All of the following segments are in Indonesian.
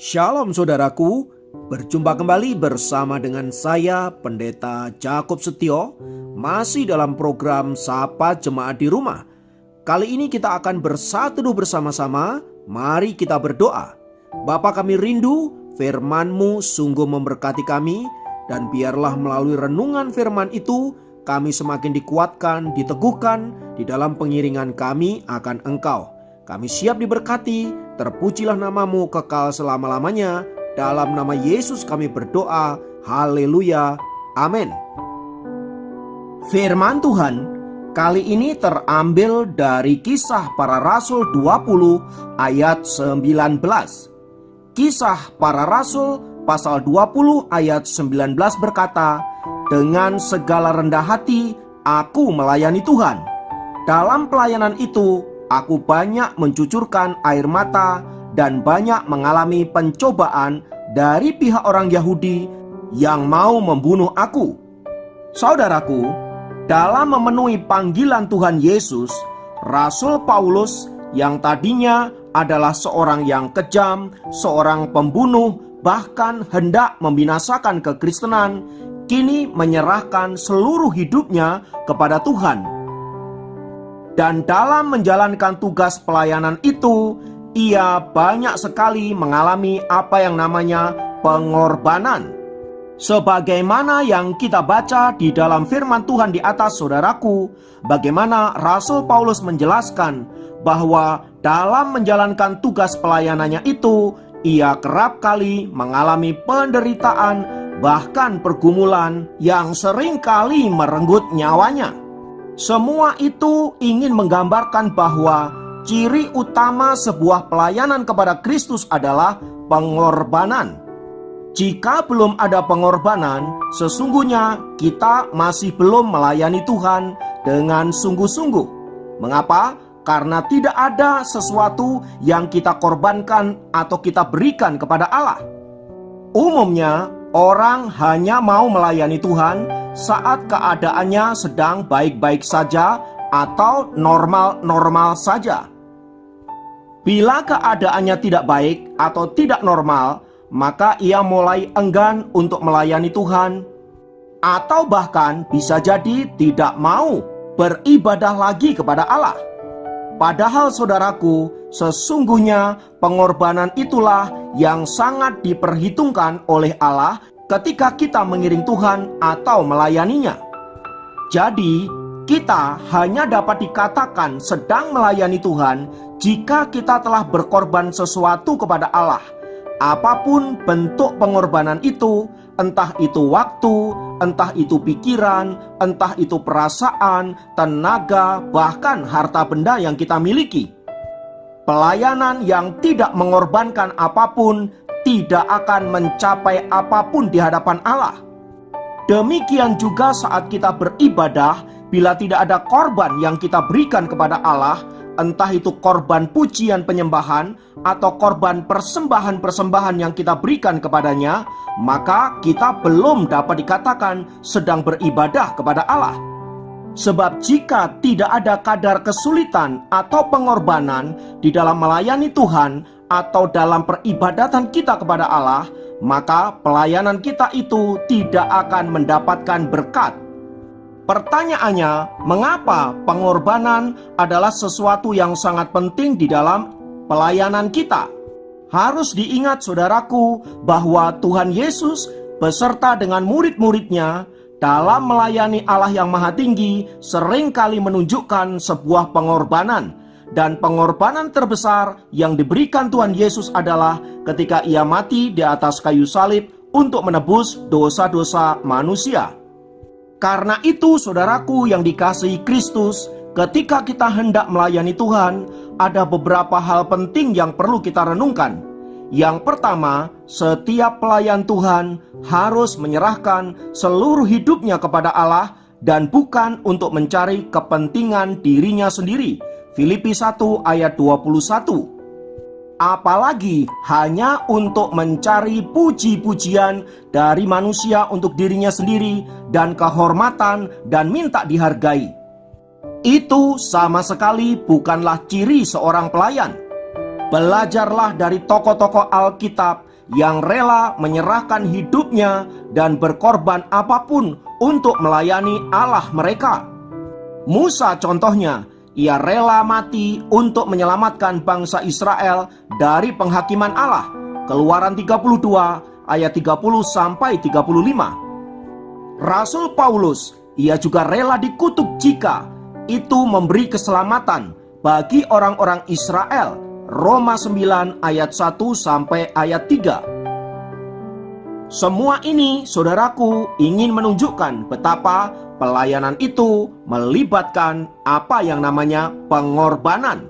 Shalom saudaraku, berjumpa kembali bersama dengan saya Pendeta Jakob Setio, masih dalam program Sapa Jemaat di Rumah. Kali ini kita akan bersatu bersama-sama, mari kita berdoa. Bapa kami rindu, firman-Mu sungguh memberkati kami, dan biarlah melalui renungan firman itu, kami semakin dikuatkan, diteguhkan di dalam pengiringan kami akan Engkau. Kami siap diberkati, terpujilah nama-Mu kekal selama-lamanya. Dalam nama Yesus kami berdoa, haleluya, amin. Firman Tuhan kali ini terambil dari Kisah Para Rasul 20 ayat 19. Kisah Para Rasul pasal 20 ayat 19 berkata, "Dengan segala rendah hati aku melayani Tuhan. Dalam pelayanan itu aku banyak mencucurkan air mata dan banyak mengalami pencobaan dari pihak orang Yahudi yang mau membunuh aku." Saudaraku, dalam memenuhi panggilan Tuhan Yesus, Rasul Paulus yang tadinya adalah seorang yang kejam, seorang pembunuh, bahkan hendak membinasakan kekristenan, kini menyerahkan seluruh hidupnya kepada Tuhan. Dan dalam menjalankan tugas pelayanan itu, ia banyak sekali mengalami apa yang namanya pengorbanan. Sebagaimana yang kita baca di dalam firman Tuhan di atas, saudaraku, bagaimana Rasul Paulus menjelaskan bahwa dalam menjalankan tugas pelayanannya itu, ia kerap kali mengalami penderitaan, bahkan pergumulan yang sering kali merenggut nyawanya. Semua itu ingin menggambarkan bahwa ciri utama sebuah pelayanan kepada Kristus adalah pengorbanan. Jika belum ada pengorbanan, sesungguhnya kita masih belum melayani Tuhan dengan sungguh-sungguh. Mengapa? Karena tidak ada sesuatu yang kita korbankan atau kita berikan kepada Allah. Umumnya, orang hanya mau melayani Tuhan saat keadaannya sedang baik-baik saja atau normal-normal saja. Bila keadaannya tidak baik atau tidak normal, maka ia mulai enggan untuk melayani Tuhan, atau bahkan bisa jadi tidak mau beribadah lagi kepada Allah. Padahal saudaraku, sesungguhnya pengorbanan itulah yang sangat diperhitungkan oleh Allah ketika kita mengiring Tuhan atau melayaninya. Jadi, kita hanya dapat dikatakan sedang melayani Tuhan jika kita telah berkorban sesuatu kepada Allah. Apapun bentuk pengorbanan itu, entah itu waktu, entah itu pikiran, entah itu perasaan, tenaga, bahkan harta benda yang kita miliki. Pelayanan yang tidak mengorbankan apapun tidak akan mencapai apapun di hadapan Allah. Demikian juga saat kita beribadah, bila tidak ada korban yang kita berikan kepada Allah, entah itu korban pujian penyembahan atau korban persembahan-persembahan yang kita berikan kepadanya, maka kita belum dapat dikatakan sedang beribadah kepada Allah. Sebab jika tidak ada kadar kesulitan atau pengorbanan di dalam melayani Tuhan atau dalam peribadatan kita kepada Allah, maka pelayanan kita itu tidak akan mendapatkan berkat. Pertanyaannya, mengapa pengorbanan adalah sesuatu yang sangat penting di dalam pelayanan kita? Harus diingat saudaraku bahwa Tuhan Yesus beserta dengan murid-muridnya dalam melayani Allah yang Maha Tinggi seringkali menunjukkan sebuah pengorbanan. Dan pengorbanan terbesar yang diberikan Tuhan Yesus adalah ketika ia mati di atas kayu salib untuk menebus dosa-dosa manusia. Karena itu saudaraku yang dikasihi Kristus, ketika kita hendak melayani Tuhan, ada beberapa hal penting yang perlu kita renungkan. Yang pertama, setiap pelayan Tuhan harus menyerahkan seluruh hidupnya kepada Allah dan bukan untuk mencari kepentingan dirinya sendiri. Filipi 1 ayat 21. Apalagi hanya untuk mencari puji-pujian dari manusia untuk dirinya sendiri dan kehormatan dan minta dihargai. Itu sama sekali bukanlah ciri seorang pelayan. Belajarlah dari tokoh-tokoh Alkitab yang rela menyerahkan hidupnya dan berkorban apapun untuk melayani Allah mereka. Musa contohnya, ia rela mati untuk menyelamatkan bangsa Israel dari penghakiman Allah. Keluaran 32 ayat 30 sampai 35. Rasul Paulus, ia juga rela dikutuk jika itu memberi keselamatan bagi orang-orang Israel. Roma 9 ayat 1 sampai ayat 3. Semua ini, saudaraku, ingin menunjukkan betapa pelayanan itu melibatkan apa yang namanya pengorbanan.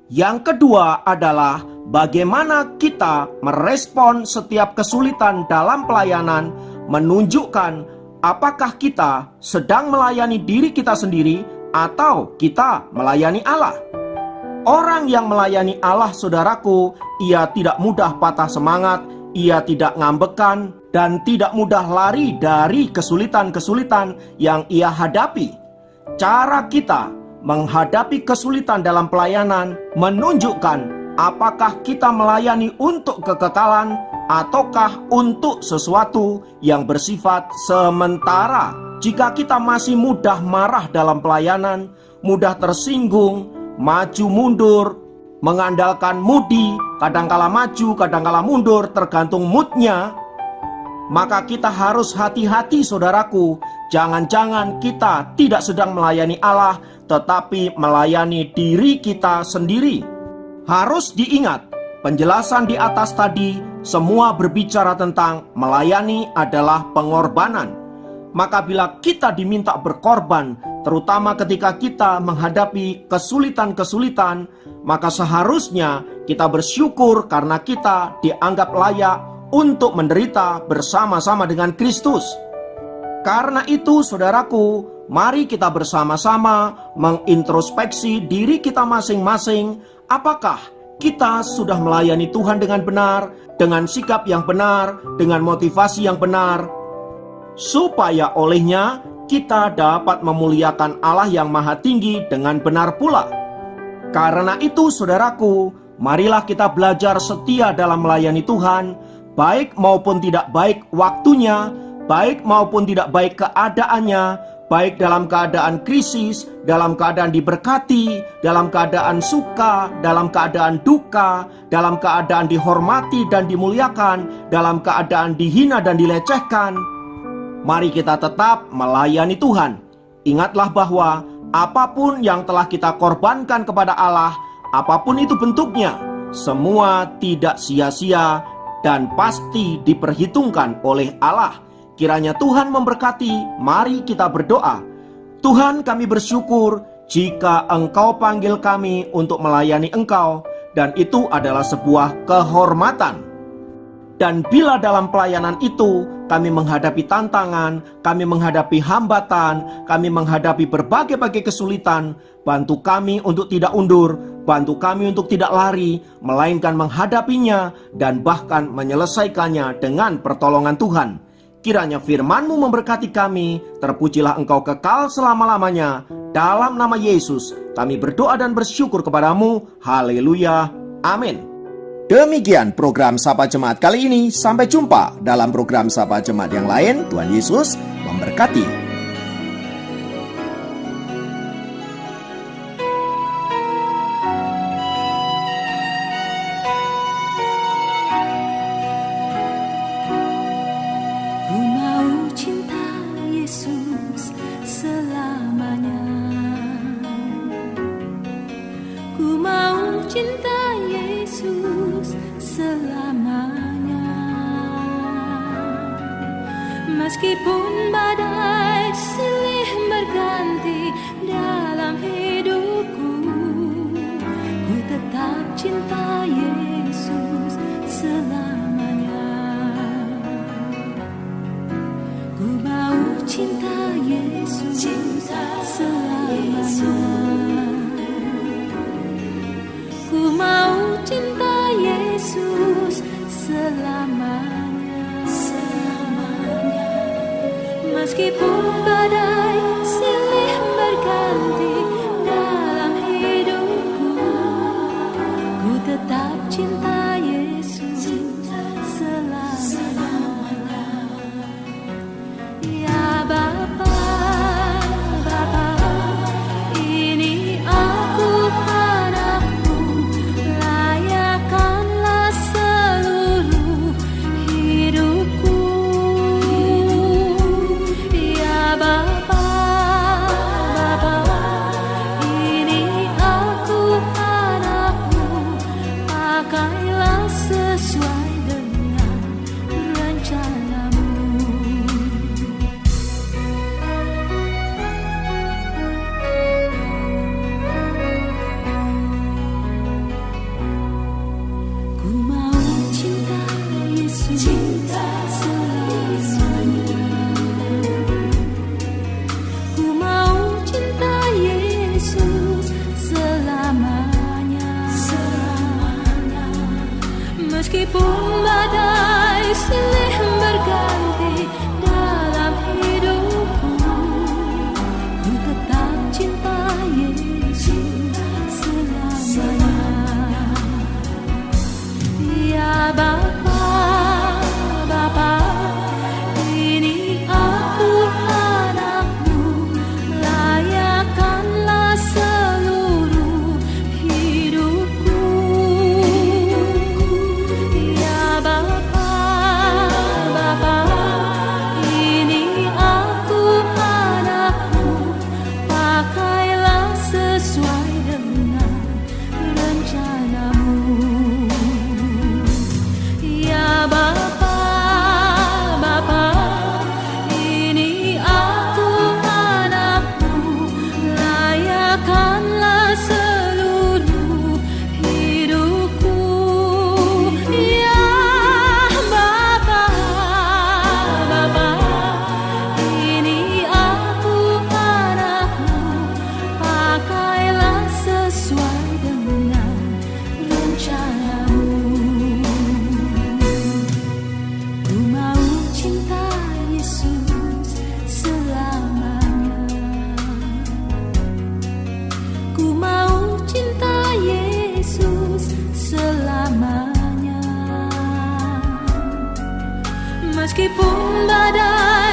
Yang kedua adalah bagaimana kita merespon setiap kesulitan dalam pelayanan, menunjukkan apakah kita sedang melayani diri kita sendiri atau kita melayani Allah. Orang yang melayani Allah, saudaraku, ia tidak mudah patah semangat, ia tidak ngambekan, dan tidak mudah lari dari kesulitan-kesulitan yang ia hadapi. Cara kita menghadapi kesulitan dalam pelayanan menunjukkan apakah kita melayani untuk kekekalan ataukah untuk sesuatu yang bersifat sementara. Jika kita masih mudah marah dalam pelayanan, mudah tersinggung, maju mundur, mengandalkan mudi, kadangkala maju, kadangkala mundur, tergantung moodnya, maka kita harus hati-hati, saudaraku. Jangan-jangan kita tidak sedang melayani Allah, tetapi melayani diri kita sendiri. Harus diingat, penjelasan di atas tadi semua berbicara tentang melayani adalah pengorbanan. Maka bila kita diminta berkorban, terutama ketika kita menghadapi kesulitan-kesulitan, maka seharusnya kita bersyukur karena kita dianggap layak untuk menderita bersama-sama dengan Kristus. Karena itu, saudaraku, mari kita bersama-sama mengintrospeksi diri kita masing-masing. Apakah kita sudah melayani Tuhan dengan benar, dengan sikap yang benar, dengan motivasi yang benar, supaya olehnya kita dapat memuliakan Allah yang Maha Tinggi dengan benar pula. Karena itu, saudaraku, marilah kita belajar setia dalam melayani Tuhan, baik maupun tidak baik waktunya, baik maupun tidak baik keadaannya, baik dalam keadaan krisis, dalam keadaan diberkati, dalam keadaan suka, dalam keadaan duka, dalam keadaan dihormati dan dimuliakan, dalam keadaan dihina dan dilecehkan. Mari kita tetap melayani Tuhan. Ingatlah bahwa apapun yang telah kita korbankan kepada Allah, apapun itu bentuknya, semua tidak sia-sia dan pasti diperhitungkan oleh Allah. Kiranya Tuhan memberkati. Mari kita berdoa. Tuhan, kami bersyukur jika Engkau panggil kami untuk melayani Engkau, dan itu adalah sebuah kehormatan. Dan bila dalam pelayanan itu kami menghadapi tantangan, kami menghadapi hambatan, kami menghadapi berbagai-bagai kesulitan, bantu kami untuk tidak undur, bantu kami untuk tidak lari, melainkan menghadapinya dan bahkan menyelesaikannya dengan pertolongan Tuhan. Kiranya firman-Mu memberkati kami, terpujilah Engkau kekal selama-lamanya. Dalam nama Yesus kami berdoa dan bersyukur kepadamu. Haleluya, amin. Demikian program Sapa Jemaat kali ini. Sampai jumpa dalam program Sapa Jemaat yang lain. Tuhan Yesus memberkati. Ku mau cinta Yesus selamanya. Ku mau cinta Yesus selamanya. Meskipun badai silih berganti dalam hidupku, ku tetap cinta Yesus selamanya. Ku mau cinta Yesus selamanya. Ku mau cinta Yesus selamanya, selamanya. Meskipun badai silih berganti dalam hidupku, ku tetap cinta Yesus selamanya. silih berganti dalam hidupku, ku tetap cinta Yesus selamanya. Ya Bapa, Bapa, ini aku anakmu, layakkanlah seluruh hidupku. Ya Bapa, Bapa, ini aku anakmu, pakailah sesuai dengan rencanamu. Ya Bapa, Bapa, ini aku anakmu, layakkanlah seluruh hidupku. Ya Bapa, Bapa, ini aku anakmu, pakailah sesuai dengan rencanamu. Ku mau cinta Yesus selamanya. Ku mau cinta Yesus selamanya. Meskipun badai